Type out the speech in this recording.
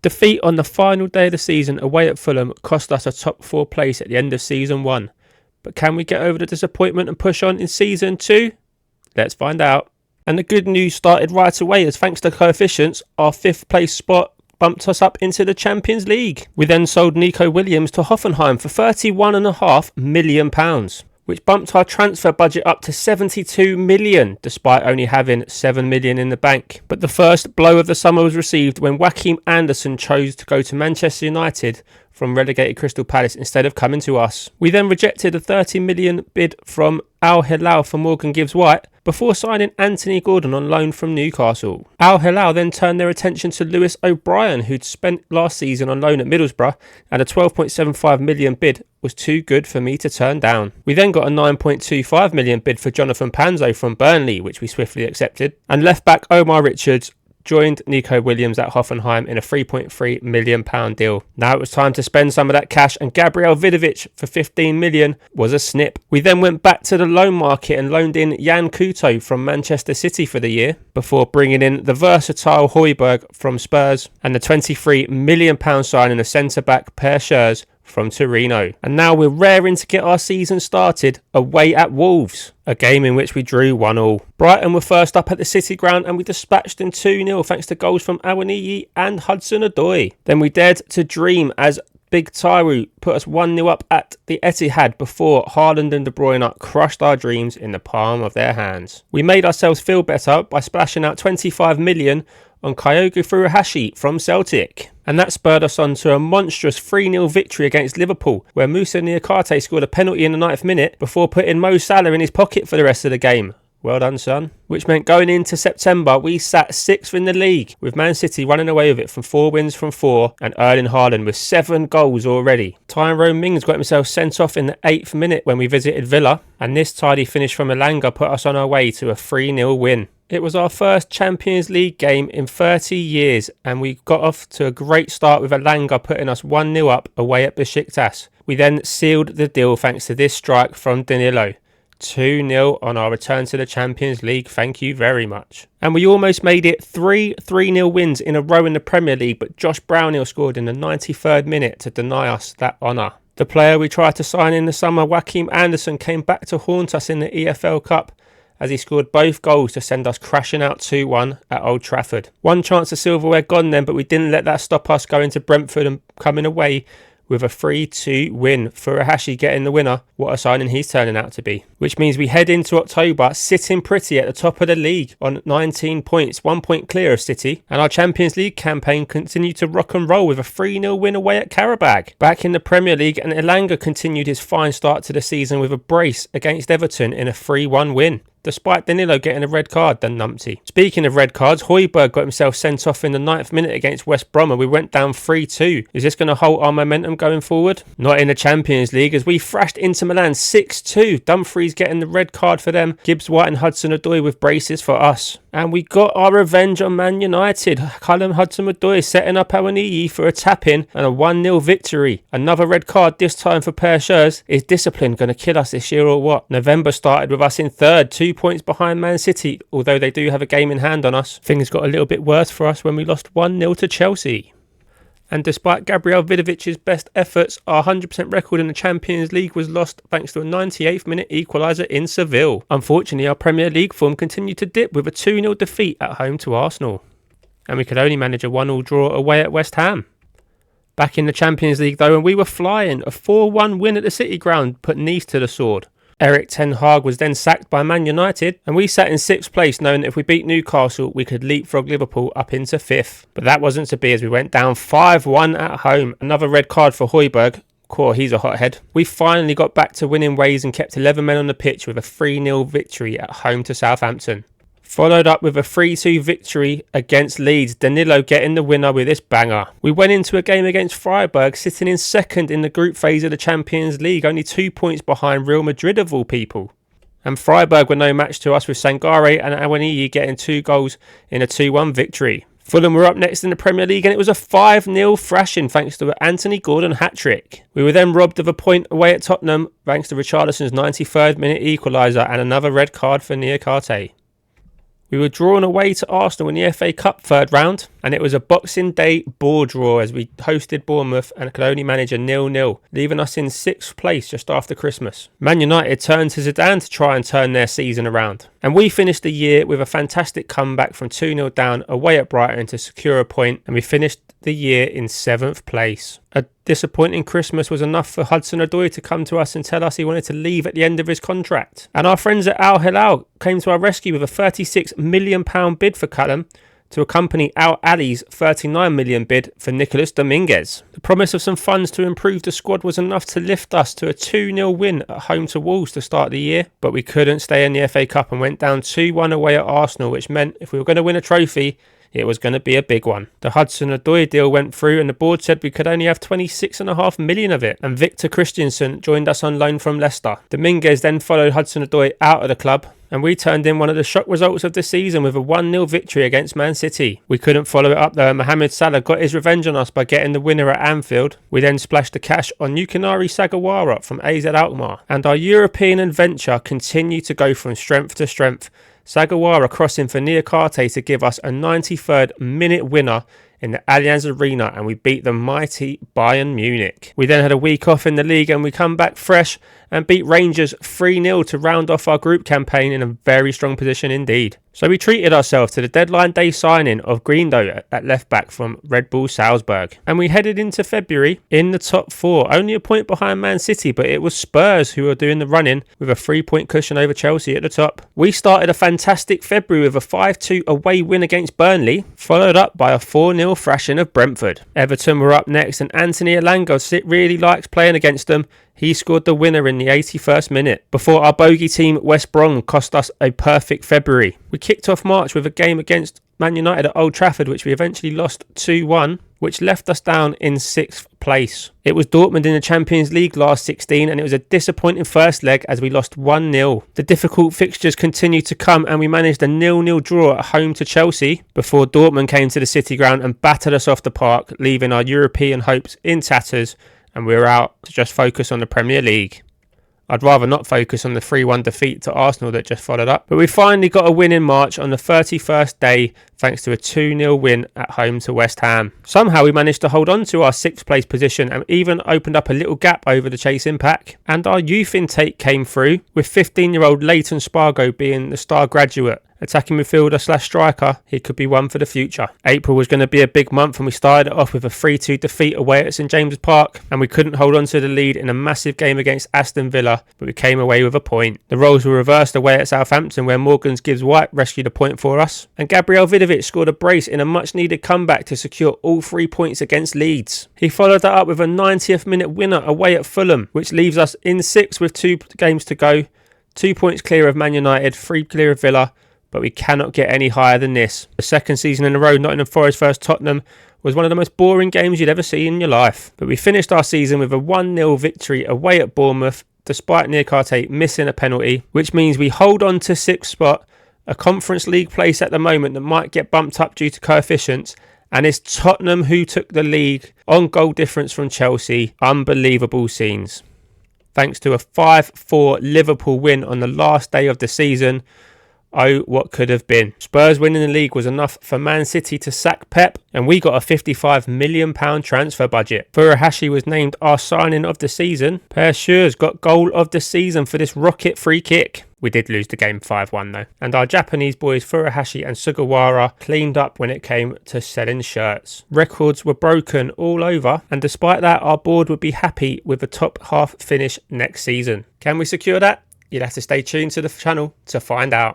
Defeat on the final day of the season away at Fulham cost us a top 4 place at the end of season 1. But can we get over the disappointment and push on in season 2? Let's find out. And the good news started right away, as thanks to coefficients, our 5th place spot bumped us up into the Champions League. We then sold Nico Williams to Hoffenheim for £31.5 million, which bumped our transfer budget up to 72 million, despite only having 7 million in the bank. But the first blow of the summer was received when Joachim Andersen chose to go to Manchester United from relegated Crystal Palace instead of coming to us. We then rejected a 30 million bid from Al Hilal for Morgan Gibbs-White before signing Anthony Gordon on loan from Newcastle. Al Hilal then turned their attention to Lewis O'Brien, who'd spent last season on loan at Middlesbrough, and a 12.75 million bid was too good for me to turn down. We then got a 9.25 million bid for Jonathan Panzo from Burnley, which we swiftly accepted, and left back Omar Richards joined Nico Williams at Hoffenheim in a £3.3 million deal. Now it was time to spend some of that cash, and Gabriel Vidovic for 15 million was a snip. We then went back to the loan market and loaned in Jan Couto from Manchester City for the year, before bringing in the versatile Højbjerg from Spurs and the £23 million signing of centre-back Per Schurz from Torino. And now we're raring to get our season started away at Wolves, a game in which we drew 1-1. Brighton were first up at the City Ground and we dispatched them 2-0 thanks to goals from Awoniyi and Hudson-Odoi. Then we dared to dream as Big Taiwo put us 1-0 up at the Etihad before Haaland and De Bruyne crushed our dreams in the palm of their hands. We made ourselves feel better by splashing out 25 million on Kyogo Furuhashi from Celtic. And that spurred us on to a monstrous 3-0 victory against Liverpool, where Moussa Niakate scored a penalty in the 9th minute before putting Mo Salah in his pocket for the rest of the game. Well done, son. Which meant going into September, we sat 6th in the league, with Man City running away with it from 4 wins from 4, and Erling Haaland with 7 goals already. Tyrone Mings got himself sent off in the 8th minute when we visited Villa, and this tidy finish from Elanga put us on our way to a 3-0 win. It was our first Champions League game in 30 years, and we got off to a great start with Elanga putting us 1-0 up away at Besiktas. We then sealed the deal thanks to this strike from Danilo. 2-0 on our return to the Champions League, thank you very much. And we almost made it 3-0 wins in a row in the Premier League, but Josh Brownhill scored in the 93rd minute to deny us that honour. The player we tried to sign in the summer, Joachim Andersen, came back to haunt us in the EFL Cup, as he scored both goals to send us crashing out 2-1 at Old Trafford. One chance of silverware gone then, but we didn't let that stop us going to Brentford and coming away with a 3-2 win. Furuhashi getting the winner. What a signing he's turning out to be. Which means we head into October sitting pretty at the top of the league on 19 points, 1 point clear of City. And our Champions League campaign continued to rock and roll with a 3-0 win away at Karabag. Back in the Premier League, and Elanga continued his fine start to the season with a brace against Everton in a 3-1 win, despite Danilo getting a red card, the numpty. Speaking of red cards, Højbjerg got himself sent off in the 9th minute against West Brom and we went down 3-2. Is this going to halt our momentum going forward? Not in the Champions League, as we thrashed Inter Milan 6-2. Dumfries getting the red card for them, Gibbs-White and Hudson-Odoi with braces for us. And we got our revenge on Man United. Callum Hudson-Odoi setting up Awoniyi for a tap-in and a 1-0 victory. Another red card, this time for Per Schurz. Is discipline going to kill us this year or what? November started with us in 3rd, 2 points behind Man City, although they do have a game in hand on us. Things got a little bit worse for us when we lost 1-0 to Chelsea. And despite Gabriel Vidovic's best efforts, our 100% record in the Champions League was lost thanks to a 98th minute equaliser in Seville. Unfortunately, our Premier League form continued to dip with a 2-0 defeat at home to Arsenal. And we could only manage a 1-1 draw away at West Ham. Back in the Champions League though, and we were flying. A 4-1 win at the City Ground put Nice to the sword. Erik ten Hag was then sacked by Man United, and we sat in 6th place knowing that if we beat Newcastle we could leapfrog Liverpool up into 5th. But that wasn't to be, as we went down 5-1 at home. Another red card for Højbjerg. He's a hothead. We finally got back to winning ways and kept 11 men on the pitch with a 3-0 victory at home to Southampton. Followed up with a 3-2 victory against Leeds, Danilo getting the winner with this banger. We went into a game against Freiburg sitting in 2nd in the group phase of the Champions League, only 2 points behind Real Madrid of all people. And Freiburg were no match to us, with Sangare and Awoniyi getting 2 goals in a 2-1 victory. Fulham were up next in the Premier League and it was a 5-0 thrashing thanks to an Anthony Gordon hat-trick. We were then robbed of a point away at Tottenham thanks to Richarlison's 93rd minute equaliser and another red card for Niakate. We were drawn away to Arsenal in the FA Cup third round, and it was a Boxing Day bore draw as we hosted Bournemouth and could only manage a 0-0, leaving us in 6th place just after Christmas. Man United turned to Zidane to try and turn their season around, and we finished the year with a fantastic comeback from 2-0 down away at Brighton to secure a point, and we finished the year in 7th place. A disappointing Christmas was enough for Hudson-Odoi to come to us and tell us he wanted to leave at the end of his contract. And our friends at Al Hilal came to our rescue with a £36 million bid for Callum to accompany Al Ali's £39 million bid for Nicolas Dominguez. The promise of some funds to improve the squad was enough to lift us to a 2-0 win at home to Wolves to start the year, but we couldn't stay in the FA Cup and went down 2-1 away at Arsenal, which meant if we were going to win a trophy, it was going to be a big one. The Hudson-Odoi deal went through and the board said we could only have 26.5 million of it, and Victor Christiansen joined us on loan from Leicester. Dominguez then followed Hudson-Odoi out of the club, and we turned in one of the shock results of the season with a 1-0 victory against Man City. We couldn't follow it up though, and Mohamed Salah got his revenge on us by getting the winner at Anfield. We then splashed the cash on Yukinari Sagawara from AZ Alkmaar, and our European adventure continued to go from strength to strength. Sagawara crossing for Niakate to give us a 93rd minute winner in the Allianz Arena, and we beat the mighty Bayern Munich. We then had a week off in the league and we come back fresh and beat Rangers 3-0 to round off our group campaign in a very strong position indeed. So we treated ourselves to the deadline day signing of Greendo at left back from Red Bull Salzburg, and we headed into February in the top 4, only a point behind Man City, but it was Spurs who were doing the running with a 3-point cushion over Chelsea at the top. We started a fantastic February with a 5-2 away win against Burnley, followed up by a 4-0 thrashing of Brentford. Everton were up next, and Anthony Elanga really likes playing against them. He scored the winner in the 81st minute, before our bogey team West Brom cost us a perfect February. We kicked off March with a game against Man United at Old Trafford, which we eventually lost 2-1, which left us down in 6th place. It was Dortmund in the Champions League last 16, and it was a disappointing first leg as we lost 1-0. The difficult fixtures continued to come, and we managed a 0-0 draw at home to Chelsea before Dortmund came to the City Ground and battered us off the park, leaving our European hopes in tatters, and we were out to just focus on the Premier League. I'd rather not focus on the 3-1 defeat to Arsenal that just followed up. But we finally got a win in March on the 31st day thanks to a 2-0 win at home to West Ham. Somehow we managed to hold on to our 6th place position and even opened up a little gap over the chasing pack. And our youth intake came through, with 15-year-old Leighton Spargo being the star graduate. Attacking midfielder / striker, he could be one for the future. April was going to be a big month, and we started it off with a 3-2 defeat away at St James's Park, and we couldn't hold on to the lead in a massive game against Aston Villa, but we came away with a point. The roles were reversed away at Southampton, where Morgan's Gibbs White rescued a point for us, and Gabriel Vidovic scored a brace in a much needed comeback to secure all 3 points against Leeds. He followed that up with a 90th minute winner away at Fulham, which leaves us in 6th with 2 games to go, 2 points clear of Man United, 3 clear of Villa, but we cannot get any higher than this. The second season in a row, Nottingham Forest vs Tottenham, was one of the most boring games you'd ever see in your life. But we finished our season with a 1-0 victory away at Bournemouth, despite Niakate missing a penalty, which means we hold on to 6th spot, a Conference League place at the moment that might get bumped up due to coefficients, and it's Tottenham who took the league on goal difference from Chelsea. Unbelievable scenes. Thanks to a 5-4 Liverpool win on the last day of the season. Oh, what could have been. Spurs winning the league was enough for Man City to sack Pep, and we got a £55 million transfer budget. Furuhashi was named our signing of the season. Per Schurz got goal of the season for this rocket free kick. We did lose the game 5-1 though. And our Japanese boys Furuhashi and Sugawara cleaned up when it came to selling shirts. Records were broken all over, and despite that, our board would be happy with a top half finish next season. Can we secure that? You'll have to stay tuned to the channel to find out.